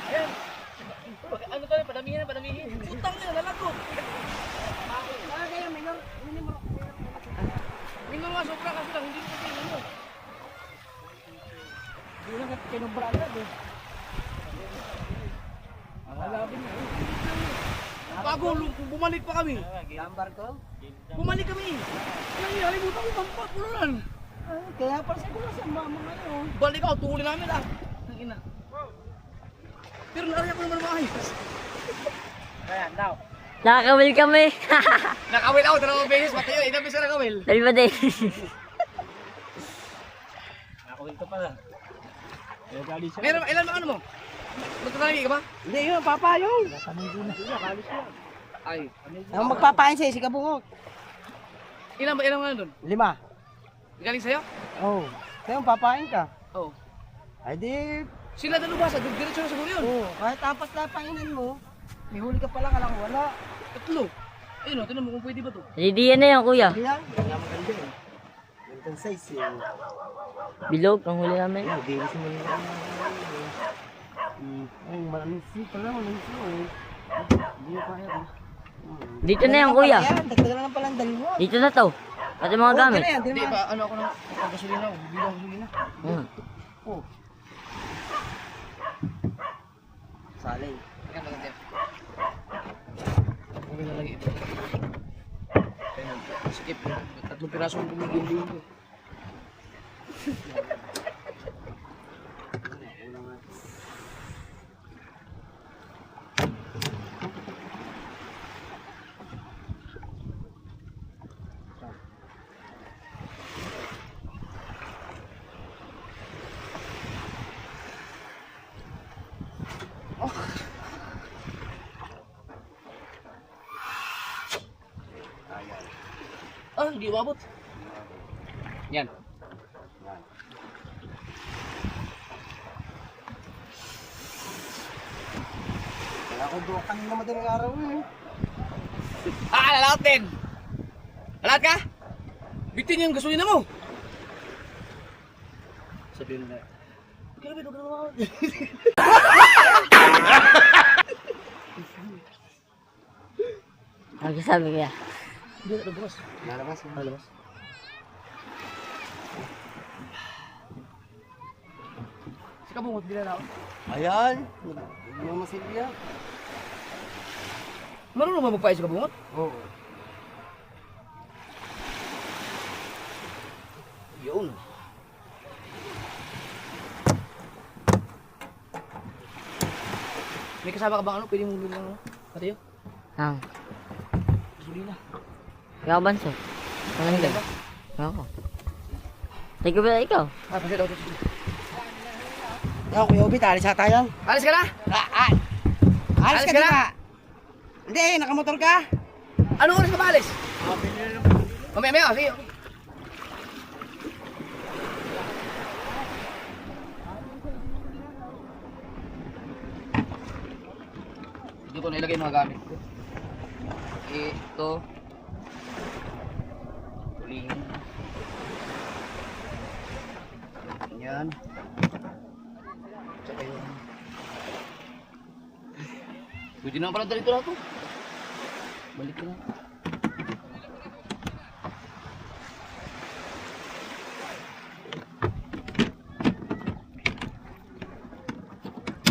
Ayan. Ano tayo? Padamihin na, padamihin. Putang na, nalagot. Kayo, minor. Hindi mo mga sobra kasi lang. Hindi ko kasi mo. Hindi lang at kinubra agad eh. Alabin na eh. Gago, bumalik pa kami. Lambar ko? Bumalik kami. Nalimutan ko pampat mo lang. Kaya pala siguro sa mama ngayon. Balik ako, tungulin namin ah. Ang ina. Pero nariyan ko naman maayos. Ayan, daw. Nakakawil kami. Nakawil ako, 2 beses. Pati yun, ilang beses nakawil. Dali ba din? Nakawil ko pala. Meron, ilan ba ano mo? Magtatangi ka ba? Hindi yun, papayong. Ay. Ang magpapain sa'yo, si Kabungok. Ilan nga doon? 5. Galing sa'yo? Oo. Sa'yo, papain ka. Oo. Ay di, Sila dalubasa, diretso na siguro yun. kahit tapas na painan mo, may huli ka pa lang, alam ko, wala. 3. Ayun o, tinan mo kung pwede ba to. Ready yan na yan, kuya. Kaya, kaya maganda eh. Gandang size eh. Bilog ang huli namin. Ay, bilis mo nila. Ay, maraming si pala, maraming si eh. Hindi ko kaya eh. Dito na yan, kuya. Dagdagan na lang pala ang dalawa. Dito na to. Pati mga gamit. Hindi pa, ano ako na, gasolina ako, bibili ako gasolina. Oh. Salay. Yan, maganda yan. Okay na lagi ito. Ayun, skip. 3 piraso ang bumigil ko. Ah, hindi umabot. Yan. Wala ko doon kanina madaling araw eh. Ah, lalaot din. Lalat ka? Bitin yung gasolina mo. Sabihin na. Grabe, huwag ka na umabot. Ang sabi kuya. Hindi na bukas. Lalabas. Lalabas. Si Kabungot, hindi na ako. Ayan. Hindi mo masilya. Marunong ba magpahit si Kabungot? Oo. Yun. May kasama ka bang ano? Pwede mong bilang ano? Pati yun? Ang. Gasolina. Ikaw banso. Ano hindi? Ako. Teka ba ikaw? Ah, kasi daw. Ako, Kuya Obit, alis na tayo. Alis ka na? Alis ka na? Hindi, nakamotor ka? Anong oras ka ba alis? Mamaya, sige. Dito ko nailagay yung mga gamit ko. Ito. Uling. Yan. Tsaka yun. Pwede naman pala dito na ito. Balik ko na.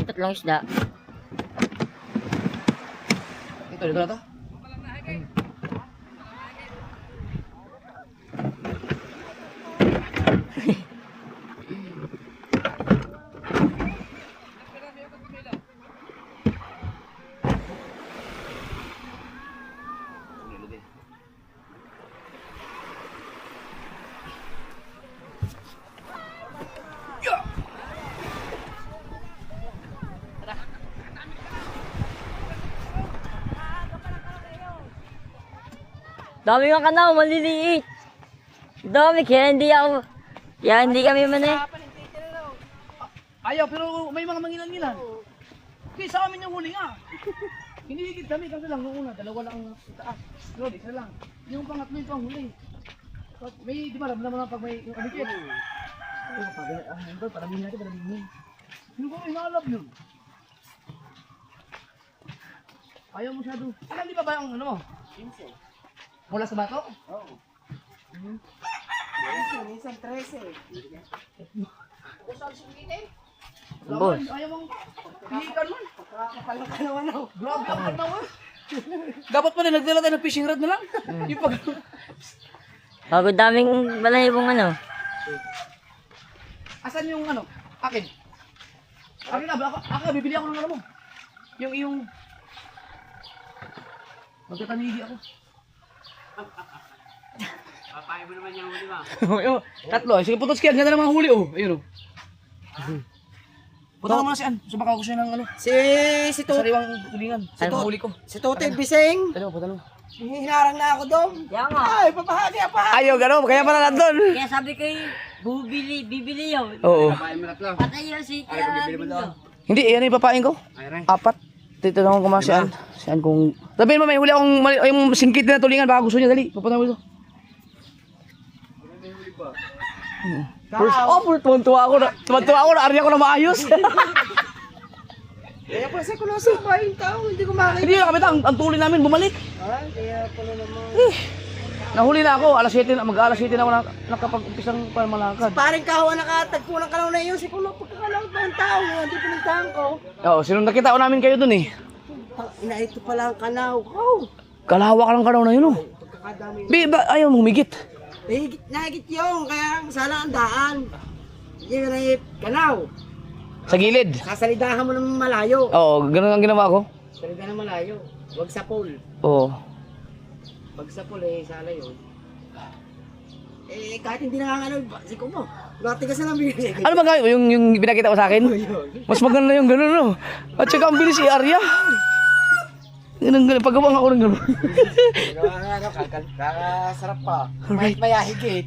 Ito lang isda. Dito na to. Dami nga kanaw, maliliit. Dami, kaya hindi ako. Kaya hindi kami manay. Ayaw, pero may mga mangilan-ngilan. Okay, sa amin yung huli nga. Hinihigit kami kasi lang nung una, 2 lang ang taas. Pero isa lang. Yung pangatlo ito ang huli. May, di ba, alam naman pag may umikit. Paramihin natin, paramihin. Yung kung inaalap yun. Ayaw mo siya doon. Alam di ba ba ang ano mo? 15. Mula sa bato? Oo. Minsan 13. Boss. Ayaw mong hihikan man. Kapal na naman ako. Grabe ang kanawa. Dapat pa na nagdala tayo ng fishing rod na lang. Yung pag... Bago daming balahibong ano. Asan yung ano? Akin. Akin na, ako, bibili ako ng ano mo. Yung... Magkatanigi ako. Papahay mo naman yung huli ba? Yung tatlo. Sige, putos kaya. Ganda ng mga huli, oh. Ayun, oh. Punta naman na si An. Subaka ko siya ng ano. Si Sariwang tulingan. Sa Ano? huli ko. Tote Biseng. Dalawa, padalo. Hinarang na ako doon. Kaya nga. Ay, papahagi pa. Ayaw, gano'n. Kaya pala nandun. Kaya sabi ko bibili yun. Oo. Patay yun si Kaya Bindo. Hindi, yan yung papain ko. 4. Titanong ko mga si An. Si An kung... Sabihin mo, may huli akong yung singkit na tulingan. Baka gusto niya, dali. Papunta mo ito. Tuwan-tuwa ako na. Tuwan-tuwa ako na. Arya ko na maayos. Kaya pala sa kulasang ba yung tao, hindi ko makakita. Hindi, kami ang tuloy namin bumalik. Ay, kaya pala naman. Nahuli na ako. Mag-alas 7 na ako nakapag-umpisang malakad. Parang kahawa nakatagpo ng kalaw na yun. Si Kulo, pagkakalaw pa yung tao. Hindi pinagtahan ko. Oo, sinong nakita ko namin kayo dun eh. Ina, ito pala ang kanaw. Oh, Kalawak lang kanaw na yun oh. pagkakadami. Ba, ayaw mo humigit. Nahigit yun, kaya masala ang daan. Hindi ka na kanaw. Sa gilid. Sasalidahan mo ng malayo. Oo, ganun ang ginawa ko. Salidahan ng malayo. Huwag sa pool. Oo. Pag sa pool, sala yun. Kahit hindi nakakalaw, si Kumo. Matigas na lang bigay. Ano ba gawin? Yung pinakita mo sa akin? Mas maganda yung ganun no. At saka ang bilis si Arya. Ganun, pagawang ako ng ganun. Kakasarap pa. Kahit mayahigit.